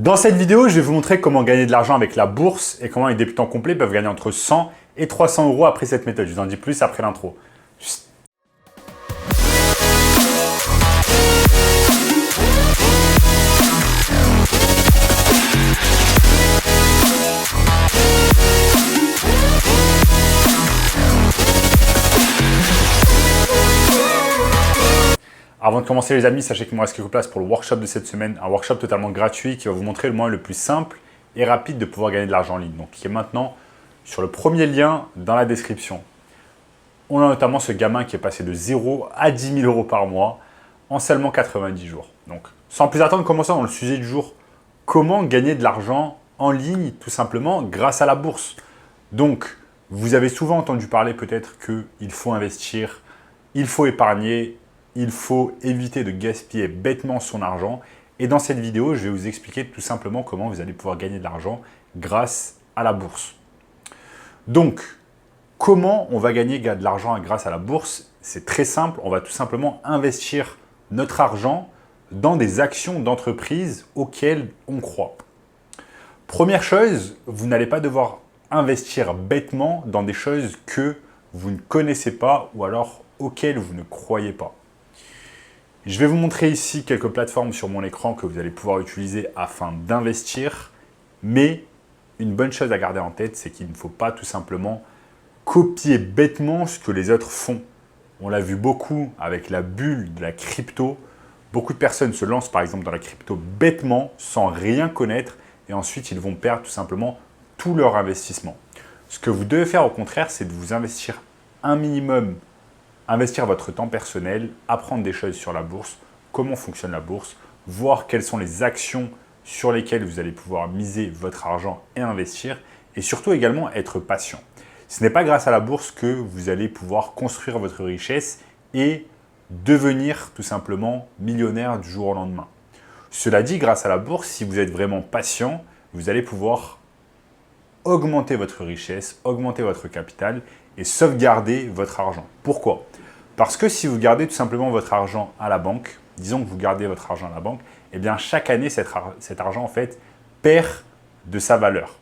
Dans cette vidéo, je vais vous montrer comment gagner de l'argent avec la bourse et comment les débutants complets peuvent gagner entre 100 et 300 euros après cette méthode. Je vous en dis plus après l'intro. Avant de commencer les amis, sachez qu'il me reste quelques places pour le workshop de cette semaine, un workshop totalement gratuit qui va vous montrer le moyen le plus simple et rapide de pouvoir gagner de l'argent en ligne. Donc qui est maintenant sur le premier lien dans la description. On a notamment ce gamin qui est passé de 0 à 10 000 euros par mois en seulement 90 jours. Donc sans plus attendre, commençons dans le sujet du jour. Comment gagner de l'argent en ligne tout simplement grâce à la bourse? Donc vous avez souvent entendu parler peut-être qu'il faut investir, il faut épargner, il faut éviter de gaspiller bêtement son argent. Et dans cette vidéo, je vais vous expliquer tout simplement comment vous allez pouvoir gagner de l'argent grâce à la bourse. Donc, comment on va gagner de l'argent grâce à la bourse? C'est très simple, on va tout simplement investir notre argent dans des actions d'entreprise auxquelles on croit. Première chose, vous n'allez pas devoir investir bêtement dans des choses que vous ne connaissez pas ou alors auxquelles vous ne croyez pas. Je vais vous montrer ici quelques plateformes sur mon écran que vous allez pouvoir utiliser afin d'investir. Mais une bonne chose à garder en tête, c'est qu'il ne faut pas tout simplement copier bêtement ce que les autres font. On l'a vu beaucoup avec la bulle de la crypto. Beaucoup de personnes se lancent par exemple dans la crypto bêtement, sans rien connaître. Et ensuite, ils vont perdre tout simplement tout leur investissement. Ce que vous devez faire au contraire, c'est de vous investir un minimum. Investir votre temps personnel, apprendre des choses sur la bourse, comment fonctionne la bourse, voir quelles sont les actions sur lesquelles vous allez pouvoir miser votre argent et investir, et surtout également être patient. Ce n'est pas grâce à la bourse que vous allez pouvoir construire votre richesse et devenir tout simplement millionnaire du jour au lendemain. Cela dit, grâce à la bourse, si vous êtes vraiment patient, vous allez pouvoir augmenter votre richesse, augmenter votre capital et sauvegarder votre argent. Pourquoi ? Parce que si vous gardez tout simplement votre argent à la banque, disons que vous gardez votre argent à la banque, eh bien chaque année, cet argent en fait perd de sa valeur.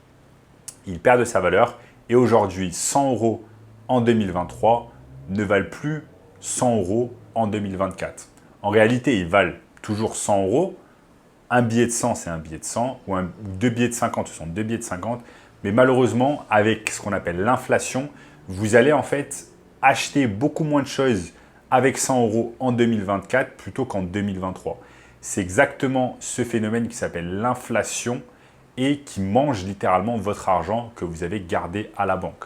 Il perd de sa valeur et aujourd'hui, 100 euros en 2023 ne valent plus 100 euros en 2024. En réalité, ils valent toujours 100 euros. Un billet de 100, c'est un billet de 100 ou deux billets de 50, ce sont deux billets de 50. Mais malheureusement, avec ce qu'on appelle l'inflation, vous allez en fait acheter beaucoup moins de choses avec 100 euros en 2024 plutôt qu'en 2023. C'est exactement ce phénomène qui s'appelle l'inflation et qui mange littéralement votre argent que vous avez gardé à la banque.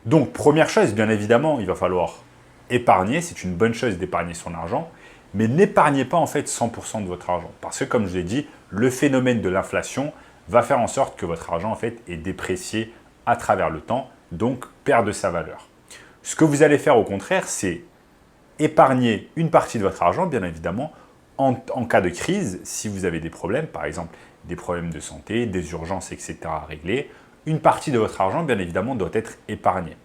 Donc, première chose, bien évidemment, il va falloir épargner. C'est une bonne chose d'épargner son argent, mais n'épargnez pas en fait 100% de votre argent. Parce que comme je l'ai dit, le phénomène de l'inflation va faire en sorte que votre argent en fait est déprécié à travers le temps, donc perd de sa valeur. Ce que vous allez faire au contraire, c'est épargner une partie de votre argent, bien évidemment, en cas de crise, si vous avez des problèmes, par exemple des problèmes de santé, des urgences, etc. à régler, une partie de votre argent, bien évidemment, doit être épargnée.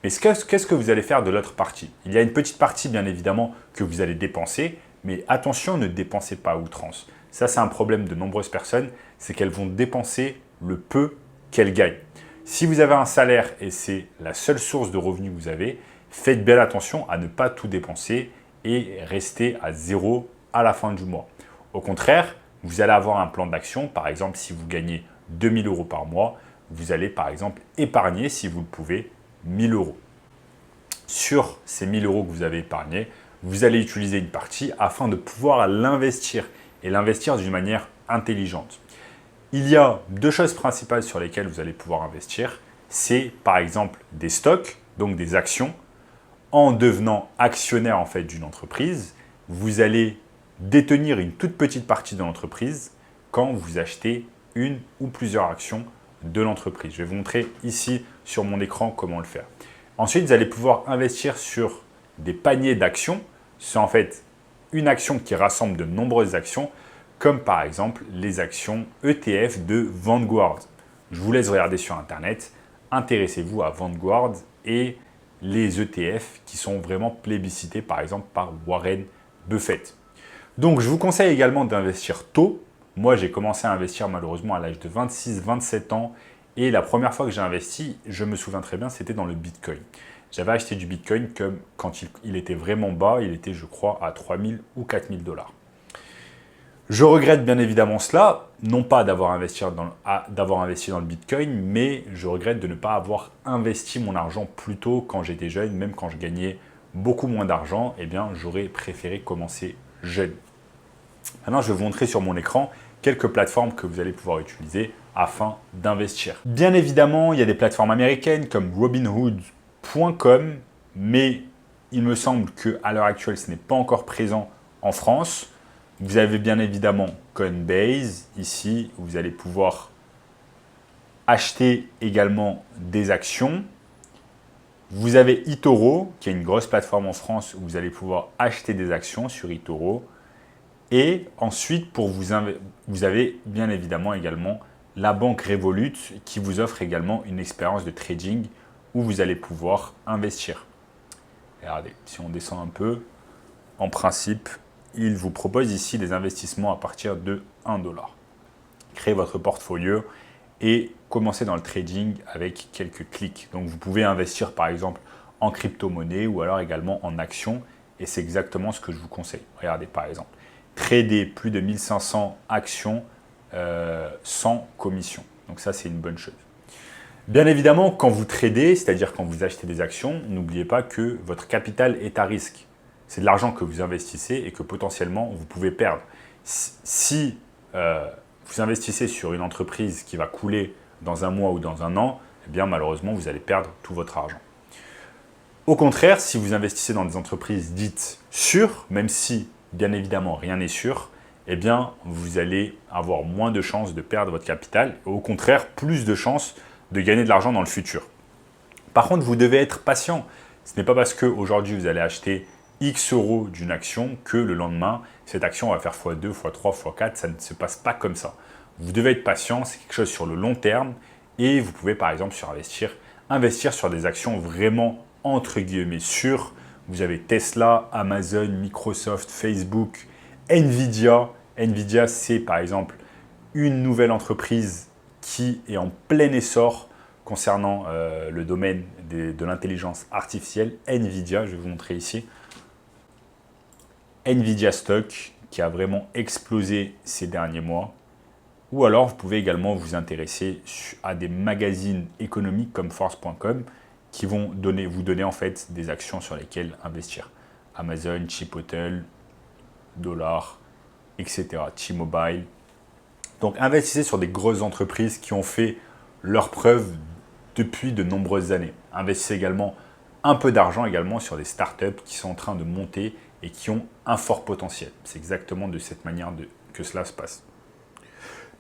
Mais qu'est-ce que vous allez faire de l'autre partie? Il y a une petite partie, bien évidemment, que vous allez dépenser, mais attention, ne dépensez pas à outrance. Ça, c'est un problème de nombreuses personnes, c'est qu'elles vont dépenser le peu qu'elles gagnent. Si vous avez un salaire et c'est la seule source de revenus que vous avez, faites bien attention à ne pas tout dépenser et rester à zéro à la fin du mois. Au contraire, vous allez avoir un plan d'action. Par exemple, si vous gagnez 2 000 euros par mois, vous allez par exemple épargner, si vous le pouvez, 1 000 euros. Sur ces 1 000 euros que vous avez épargnés, vous allez utiliser une partie afin de pouvoir l'investir et l'investir d'une manière intelligente. Il y a deux choses principales sur lesquelles vous allez pouvoir investir. C'est par exemple des stocks, donc des actions. En devenant actionnaire en fait d'une entreprise, vous allez détenir une toute petite partie de l'entreprise quand vous achetez une ou plusieurs actions de l'entreprise. Je vais vous montrer ici sur mon écran comment le faire. Ensuite, vous allez pouvoir investir sur des paniers d'actions. C'est en fait une action qui rassemble de nombreuses actions, comme par exemple les actions ETF de Vanguard. Je vous laisse regarder sur Internet. Intéressez-vous à Vanguard et les ETF qui sont vraiment plébiscités par exemple par Warren Buffett. Donc, je vous conseille également d'investir tôt Moi, j'ai commencé à investir malheureusement à l'âge de 26-27 ans. Et la première fois que j'ai investi, je me souviens très bien, c'était dans le Bitcoin. J'avais acheté du Bitcoin comme quand il était vraiment bas, il était, je crois, à 3000 ou 4000 dollars. Je regrette bien évidemment cela, non pas d'avoir investi dans le Bitcoin, mais je regrette de ne pas avoir investi mon argent plus tôt quand j'étais jeune, même quand je gagnais beaucoup moins d'argent, eh bien j'aurais préféré commencer jeune. Maintenant, je vais vous montrer sur mon écran quelques plateformes que vous allez pouvoir utiliser afin d'investir. Bien évidemment, il y a des plateformes américaines comme Robinhood.com, mais il me semble qu'à l'heure actuelle, ce n'est pas encore présent en France. Vous avez bien évidemment Coinbase, ici, où vous allez pouvoir acheter également des actions. Vous avez eToro, qui est une grosse plateforme en France où vous allez pouvoir acheter des actions sur eToro. Et ensuite, vous avez bien évidemment également la banque Revolut qui vous offre également une expérience de trading où vous allez pouvoir investir. Regardez, si on descend un peu, en principe, il vous propose ici des investissements à partir de 1 $. Créez votre portfolio et commencez dans le trading avec quelques clics. Donc, vous pouvez investir par exemple en crypto-monnaie ou alors également en actions. Et c'est exactement ce que je vous conseille. Regardez par exemple, trader plus de 1500 actions sans commission. Donc ça, c'est une bonne chose. Bien évidemment, quand vous tradez, c'est-à-dire quand vous achetez des actions, n'oubliez pas que votre capital est à risque. C'est de l'argent que vous investissez et que potentiellement, vous pouvez perdre. Si vous investissez sur une entreprise qui va couler dans un mois ou dans un an, eh bien malheureusement, vous allez perdre tout votre argent. Au contraire, si vous investissez dans des entreprises dites sûres, même si bien évidemment rien n'est sûr, eh bien vous allez avoir moins de chances de perdre votre capital et au contraire plus de chances de gagner de l'argent dans le futur. Par contre, vous devez être patient. Ce n'est pas parce qu'aujourd'hui vous allez acheter X euros d'une action que le lendemain, cette action va faire x2, x3, x4. Ça ne se passe pas comme ça. Vous devez être patient, c'est quelque chose sur le long terme et vous pouvez par exemple investir sur des actions vraiment entre guillemets sûres. Vous avez Tesla, Amazon, Microsoft, Facebook, Nvidia. Nvidia, c'est par exemple une nouvelle entreprise qui est en plein essor concernant le domaine de l'intelligence artificielle. Nvidia, je vais vous montrer ici. Nvidia Stock qui a vraiment explosé ces derniers mois. Ou alors, vous pouvez également vous intéresser à des magazines économiques comme Force.com qui vont vous donner en fait des actions sur lesquelles investir. Amazon, Chipotle, Dollar, etc. T-Mobile. Donc, investissez sur des grosses entreprises qui ont fait leurs preuves depuis de nombreuses années. Investissez également un peu d'argent également sur des startups qui sont en train de monter et qui ont un fort potentiel. C'est exactement de cette manière que cela se passe.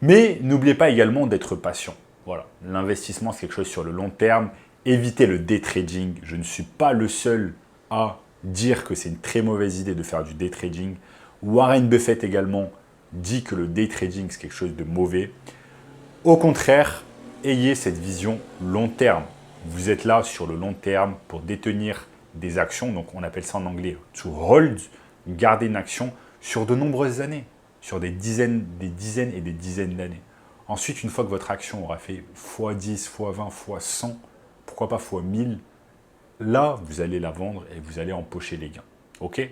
Mais n'oubliez pas également d'être patient. Voilà, l'investissement, c'est quelque chose sur le long terme. Évitez le day trading. Je ne suis pas le seul à dire que c'est une très mauvaise idée de faire du day trading. Warren Buffett également dit que le day trading, c'est quelque chose de mauvais. Au contraire, ayez cette vision long terme. Vous êtes là sur le long terme pour détenir des actions. Donc, on appelle ça en anglais « to hold », garder une action sur de nombreuses années, sur des dizaines et des dizaines d'années. Ensuite, une fois que votre action aura fait x10, x20, x100, pourquoi pas x1000, là, vous allez la vendre et vous allez empocher les gains. OK?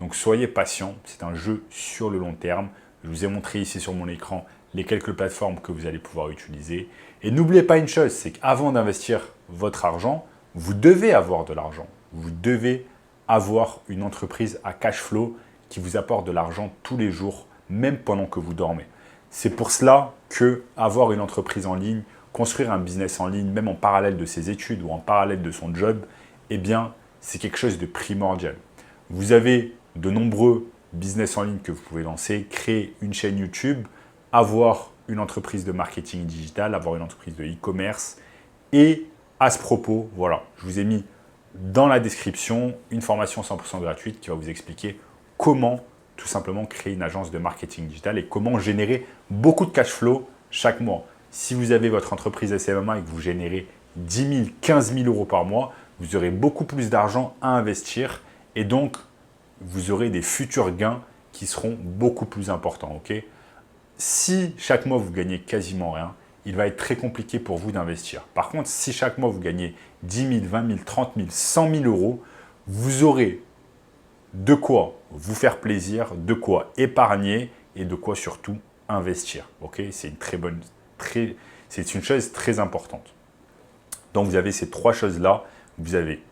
Donc, soyez patient. C'est un jeu sur le long terme. Je vous ai montré ici sur mon écran les quelques plateformes que vous allez pouvoir utiliser. Et n'oubliez pas une chose, c'est qu'avant d'investir votre argent, vous devez avoir de l'argent. Vous devez avoir une entreprise à cash flow qui vous apporte de l'argent tous les jours, même pendant que vous dormez. C'est pour cela que avoir une entreprise en ligne, construire un business en ligne, même en parallèle de ses études ou en parallèle de son job, eh bien, c'est quelque chose de primordial. Vous avez de nombreux business en ligne que vous pouvez lancer, créer une chaîne YouTube, avoir une entreprise de marketing digital, avoir une entreprise de e-commerce. Et à ce propos, voilà, je vous ai mis dans la description une formation 100% gratuite qui va vous expliquer comment tout simplement créer une agence de marketing digital et comment générer beaucoup de cash flow chaque mois. Si vous avez votre entreprise SMMA et que vous générez 10 000, 15 000 euros par mois, vous aurez beaucoup plus d'argent à investir et donc vous aurez des futurs gains qui seront beaucoup plus importants. Okay, si chaque mois vous gagnez quasiment rien, il va être très compliqué pour vous d'investir. Par contre, si chaque mois vous gagnez 10 000, 20 000, 30 000, 100 000 euros, vous aurez de quoi vous faire plaisir, de quoi épargner et de quoi surtout investir. Okay, c'est une chose très importante. Donc, vous avez ces trois choses-là. Vous avez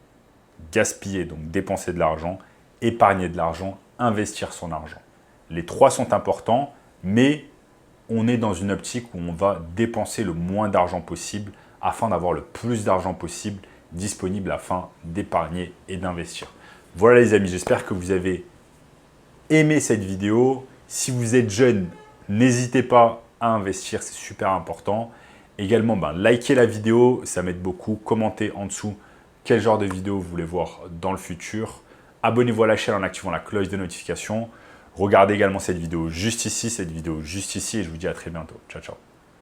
gaspiller, donc dépenser de l'argent, épargner de l'argent, investir son argent. Les trois sont importants, mais on est dans une optique où on va dépenser le moins d'argent possible afin d'avoir le plus d'argent possible disponible afin d'épargner et d'investir. Voilà les amis, j'espère que vous avez aimé cette vidéo. Si vous êtes jeune, n'hésitez pas à investir, c'est super important. Également, likez la vidéo, ça m'aide beaucoup. Commentez en dessous quel genre de vidéo vous voulez voir dans le futur. Abonnez-vous à la chaîne en activant la cloche de notification. Regardez également cette vidéo juste ici et je vous dis à très bientôt. Ciao, ciao.